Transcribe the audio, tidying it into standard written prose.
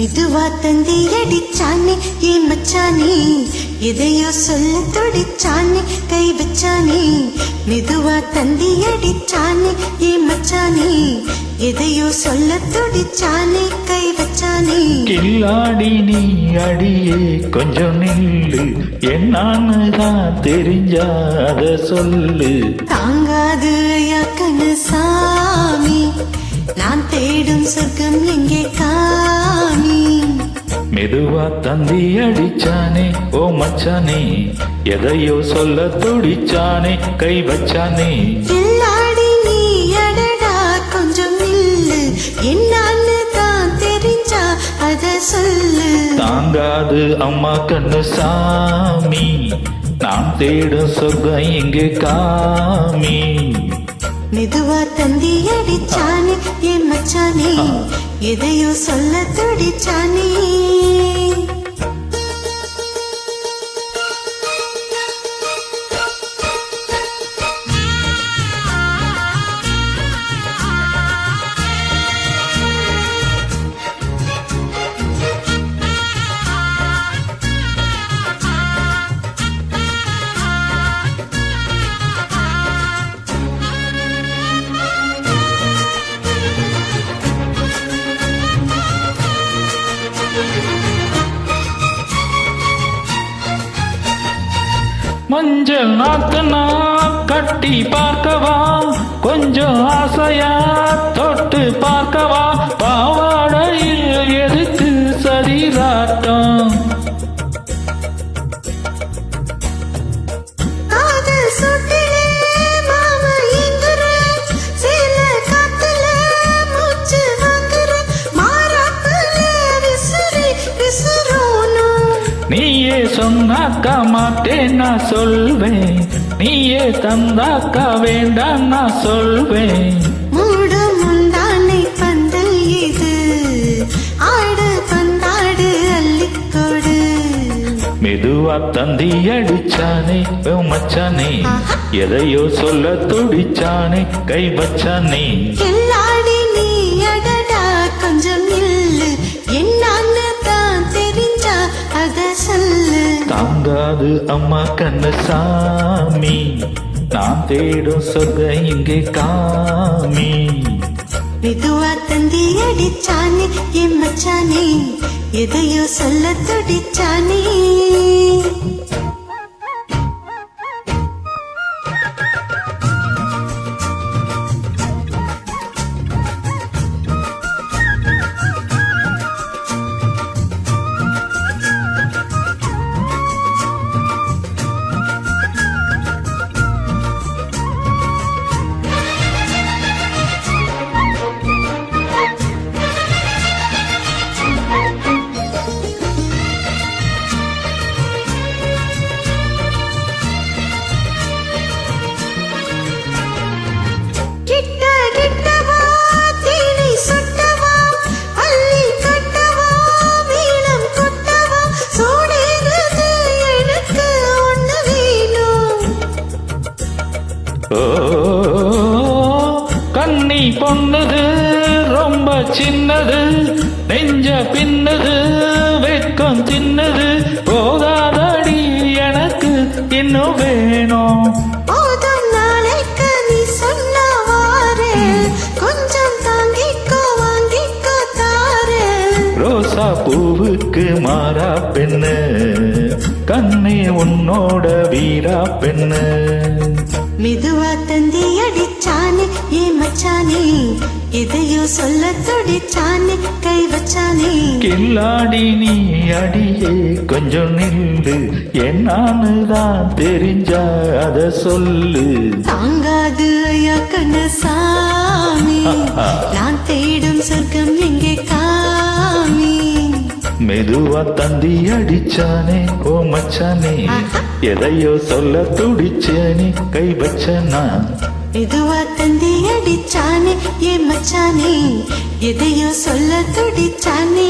மெதுவா தந்தி அடிச்சானே ஏன் மச்சானே எதையோ சொல்ல துடிச்சானே கை வச்சானே மெதுவா தந்தி அடிச்சானே ஏன் மச்சானே எதையோ சொல்ல துடிச்சானே கை வச்சானே கில்லாடி நீ அடியே கொஞ்சம் நில்லு என்னான்னு தான் தெரிஞ்சாத சொல்லு தாங்காது ஐயா கண்ணு சாமி நான் தேடும் சொர்க்கம் எங்கே காமி மெதுவா தந்தி அடிச்சானே ஓ மச்சானே எதையோ சொல்ல துடிச்சானே கை வச்சானே கில்லாடி நீ அடடா கொஞ்சம் நில்லு என்னான்னு தான் தெரிஞ்சா அத சொல்லு தாங்காது அம்மா கண்ணு சாமி நான் தேடும் சொர்க்கம் எங்கே காமி மெதுவா தந்தி அடிச்சானே என் மச்சானே எதையோ சொல்ல துடிச்சானே மஞ்சள் நாக்குனா கட்டி பார்க்கவா கொஞ்சம் ஆசையா தொட்டு பார்க்கவா பாவாடையில் எதுக்கு சரீராட்டம் நீயே சொன்னாக்கா மாட்டேன் நான் சொல்வேன் நீயே தந்தாக்கா வேண்டாம் நான் சொல்வேன் மூடு முந்தானை பந்தல் இது ஆடு பந்தாடு அள்ளிக்கொடு மெதுவா தந்தி அடிச்சானே மச்சானே எதையோ சொல்ல துடிச்சானே கை வச்சானே கில்லாடி நீ அடடா கொஞ்சம் நில்லு என்னான்னு தான் தெரிஞ்சா அத சொல்லு தாங்காது அம்மா கண்ணு சாமி நான் தேடும் சொர்க்கம் இங்கே காமி மெதுவா தந்தி அடிச்சானே என் மச்சானே எதையோ சொல்ல துடிச்சானே கண்ணி பொண்ணுது ரொம்ப சின்னது நெஞ்ச பின்னது வெக்கம் சின்னது போதாதடி எனக்கு இன்னும் வேணும் போதும் நாளைக்கு நீ சொன்னவாறு கொஞ்சம் தாங்கிக்கோ வாங்கிக்கோ தாரு ரோசா பூவுக்கு மாறா பெண்ணு கண்ணே உன்னோட வீரா பெண்ணு மெதுவா தந்தி அடிச்சானே ஏன் மச்சானே எதையோ சொல்ல துடிச்சானே கை வச்சானே கில்லாடி நீ அடியே கொஞ்சம் நில்லு என்னான்னு தான் தெரிஞ்சா அத சொல்லு தாங்காது ஐயா கண்ணு சாமி நான் தேடும் சொர்க்கம் எங்கே காமி மெதுவா தந்தி அடிச்சானே ஓ மச்சானே எதையோ சொல்ல துடிச்சேனே கை வச்சனா மெதுவா தந்தி அடிச்சானே ஏன் மச்சானே எதையோ சொல்ல துடிச்சானே